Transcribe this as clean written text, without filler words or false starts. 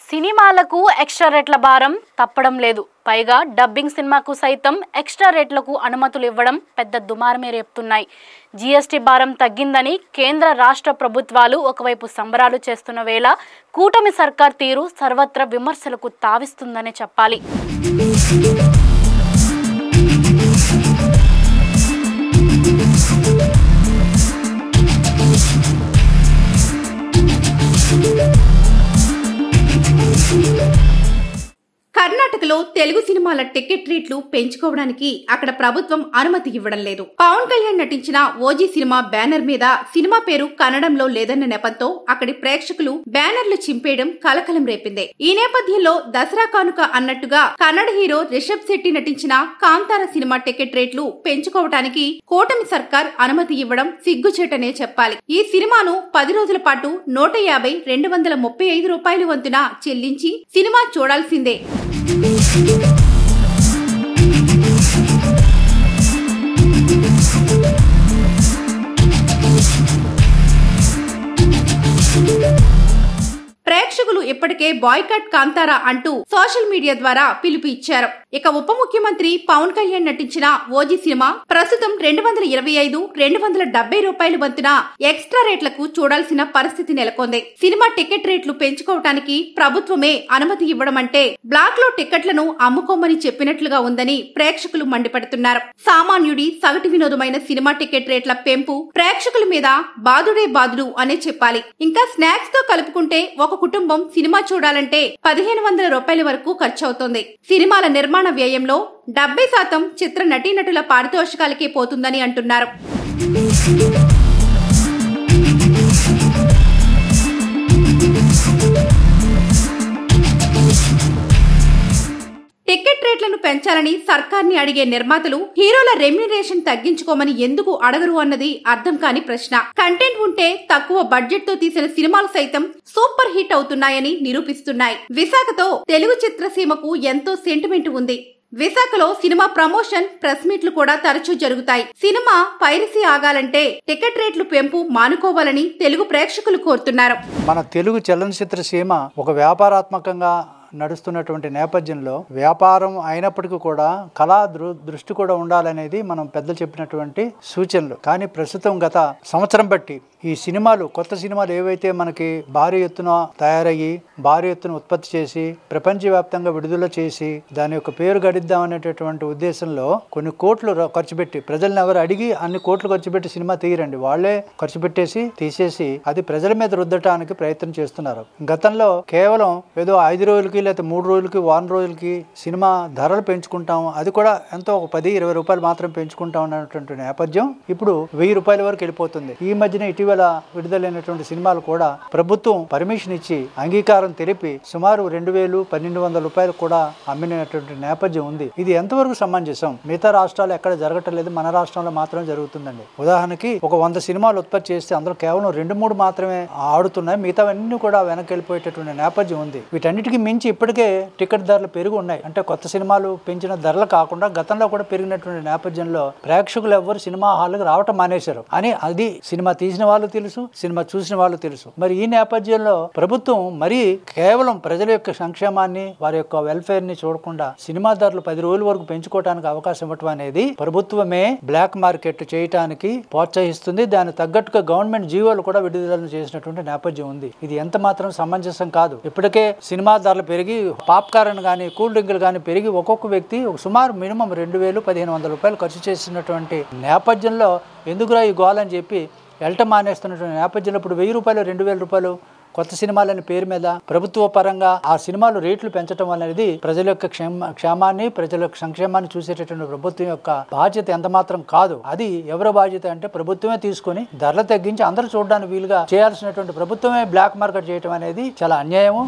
సినిమాలకు ఎక్స్ట్రా రేట్ల భారం తప్పడం లేదు. పైగా డబ్బింగ్ సినిమాకు సైతం ఎక్స్ట్రా రేట్లకు అనుమతులు ఇవ్వడం పెద్ద దుమారమే రేపుతున్నాయి. జీఎస్టీ భారం తగ్గిందని కేంద్ర రాష్ట్ర ప్రభుత్వాలు ఒకవైపు సంబరాలు చేస్తున్న వేళ కూటమి సర్కార్ తీరు సర్వత్రా విమర్శలకు తావిస్తుందనే చెప్పాలి. కర్ణాటకలో తెలుగు సినిమాల టికెట్ రేట్లు పెంచుకోవడానికి అక్కడ ప్రభుత్వం అనుమతి ఇవ్వడం లేదు. పవన్ కళ్యాణ్ నటించిన ఓజీ సినిమా బ్యానర్ మీద సినిమా పేరు కన్నడంలో లేదన్న నెపంతో అక్కడి ప్రేక్షకులు బ్యానర్లు చింపేయడం కలకలం రేపింది. ఈ నేపథ్యంలో దసరా కానుక అన్నట్టుగా కన్నడ హీరో రిషబ్ శెట్టి నటించిన కాంతార సినిమా టికెట్ రేట్లు పెంచుకోవడానికి కూటమి సర్కార్ అనుమతి ఇవ్వడం సిగ్గుచేటనే చెప్పాలి. ఈ సినిమాను 10 రోజుల పాటు 150, 235 రూపాయల వంతున చెల్లించి సినిమా చూడాల్సిందే. ప్రేక్షకులు ఇప్పటికే బాయ్కాట్ కాంతారా అంటూ సోషల్ మీడియా ద్వారా పిలుపు ఇచ్చారు. ఇక ఉప ముఖ్యమంత్రి పవన్ కళ్యాణ్ నటించిన ఓజీ సినిమా ప్రస్తుతం 225, 270 రూపాయల వంతున ఎక్స్ట్రా రేట్లకు చూడాల్సిన పరిస్థితి నెలకొంది. సినిమా టికెట్ రేట్లు పెంచుకోవటానికి ప్రభుత్వమే అనుమతి ఇవ్వడం అంటే బ్లాక్ లో టికెట్లను అమ్ముకోమని చెప్పినట్లుగా ఉందని ప్రేక్షకులు మండిపడుతున్నారు. సామాన్యుడి సగటు వినోదమైన సినిమా టికెట్ రేట్ల పెంపు ప్రేక్షకుల మీద బాదుడే బాదుడు అనే చెప్పాలి. ఇంకా స్నాక్స్ తో కలుపుకుంటే ఒక కుటుంబం సినిమా చూడాలంటే 1500 రూపాయల వరకు ఖర్చవుతోంది. సినిమాల నిర్మాణ వ్యయంలో 70% చిత్ర నటీనటుల పారితోషికాలకే పోతుందని అంటున్నారు. టికెట్ రేట్లను పెంచాలని సర్కార్ని అడిగే నిర్మాతలు హీరోల రెమ్యునరేషన్ తగ్గించుకోమని ఎందుకు అడగరు అన్నది అర్థం కాని ప్రశ్న. కంటెంట్ ఉంటే తక్కువ బడ్జెట్ తో తీసిన సినిమాలు సైతం సూపర్ హిట్ అవుతున్నాయని నిరూపిస్తున్నాయి. విశాఖతో తెలుగు చిత్రసీమకు ఎంతో సెంటిమెంట్ ఉంది. విశాఖలో సినిమా ప్రమోషన్, ప్రెస్ మీట్లు కూడా తరచూ జరుగుతాయి. సినిమా పైరసీ ఆగాలంటే టికెట్ రేట్లు పెంపు మానుకోవాలని తెలుగు ప్రేక్షకులు కోరుతున్నారు. మన తెలుగు చలనచిత్ర సీమ ఒక వ్యాపారాత్మకంగా నడుస్తున్నటువంటి నేపథ్యంలో వ్యాపారం అయినప్పటికీ కూడా కళా దృష్టి కూడా ఉండాలనేది మనం పెద్దలు చెప్పినటువంటి సూచనలు. కానీ ప్రస్తుతం గత సంవత్సరం బట్టి ఈ సినిమాలు, కొత్త సినిమాలు ఏవైతే మనకి భారీ ఎత్తున తయారయ్యి భారీ ఎత్తున ఉత్పత్తి చేసి ప్రపంచవ్యాప్తంగా విడుదల చేసి దాని యొక్క పేరు గడిద్దాం అనేటటువంటి ఉద్దేశంలో కొన్ని కోట్లు ఖర్చు పెట్టి, ప్రజలను ఎవరు అడిగి అన్ని కోట్లు ఖర్చు పెట్టి సినిమా తీయరండి, వాళ్లే ఖర్చు పెట్టేసి తీసేసి అది ప్రజల మీద రుద్దటానికి ప్రయత్నం చేస్తున్నారు. గతంలో కేవలం ఏదో 5 రోజులకి లేకపోతే 3 రోజులకి, వారం రోజులకి సినిమా ధరలు పెంచుకుంటాం, అది కూడా ఎంతో ఒక 10-20 రూపాయలు మాత్రం పెంచుకుంటాం అన్నటువంటి నేపథ్యం ఇప్పుడు 1000 రూపాయల వరకు వెళ్ళిపోతుంది. ఈ మధ్యన ఇటీవల విడుదలైనటువంటి సినిమాలు కూడా ప్రభుత్వం పర్మిషన్ ఇచ్చి అంగీకారం తెలిపి సుమారు 2000-1200 రూపాయలు కూడా అమ్మినటువంటి నేపథ్యం ఉంది. ఇది ఎంతవరకు సమంజసం? మిగతా రాష్ట్రాలు ఎక్కడ జరగటం లేదు, మన రాష్ట్రంలో మాత్రమే జరుగుతుందండి. ఉదాహరణకి ఒక 100 సినిమాలు ఉత్పత్తి చేస్తే అందులో కేవలం 2-3 మాత్రమే ఆడుతున్నాయి, మిగతావన్నీ కూడా వెనక్కి వెళ్ళిపోయేటటువంటి నేపథ్యం ఉంది. వీటన్నిటికీ మించి ఇప్పటికే టికెట్ ధరలు పెరిగి ఉన్నాయి. అంటే కొత్త సినిమాలు పెంచిన ధరలు కాకుండా గతంలో కూడా పెరిగినటువంటి నేపథ్యంలో ప్రేక్షకులు ఎవ్వరు సినిమా హాల్కి రావటం మానేశారు అని అది సినిమా తీసిన వాళ్ళు తెలుసు, సినిమా చూసిన వాళ్ళు తెలుసు. మరి ఈ నేపథ్యంలో ప్రభుత్వం మరీ కేవలం ప్రజల యొక్క సంక్షేమాన్ని, వారి యొక్క వెల్ఫేర్ ని చూడకుండా సినిమా ధరలు 10 రోజుల వరకు పెంచుకోవడానికి అవకాశం ఇవ్వటం అనేది ప్రభుత్వమే బ్లాక్ మార్కెట్ చేయటానికి ప్రోత్సహిస్తుంది. దానికి తగ్గట్టుగా గవర్నమెంట్ జీవోలు కూడా విడుదల చేసినటువంటి నేపథ్యం ఉంది. ఇది ఎంత మాత్రం సమంజసం కాదు. ఇప్పటికే సినిమా ధరలు పెరిగి పాప్కార్న్ కానీ, కూల్ డ్రింకులు కానీ పెరిగి ఒక్కొక్క వ్యక్తి సుమారు మినిమం 2000-1500 రూపాయలు ఖర్చు చేసినటువంటి నేపథ్యంలో ఎందుకురా ఈ గోలని చెప్పి వెళ్ళటం మానేస్తున్నటువంటి నేపథ్యంలో ఇప్పుడు 1000 రూపాయలు, 2000 రూపాయలు కొత్త సినిమాలని పేరు మీద ప్రభుత్వ పరంగా ఆ సినిమాలు రేట్లు పెంచడం అనేది ప్రజల యొక్క క్షేమాన్ని, ప్రజల యొక్క సంక్షేమాన్ని చూసేటటువంటి ప్రభుత్వం యొక్క బాధ్యత ఎంత మాత్రం కాదు. అది ఎవరి బాధ్యత అంటే ప్రభుత్వమే తీసుకొని ధరలు తగ్గించి అందరూ చూడడానికి వీలుగా చేయాల్సినటువంటి ప్రభుత్వమే బ్లాక్ మార్కెట్ చేయడం అనేది చాలా అన్యాయము.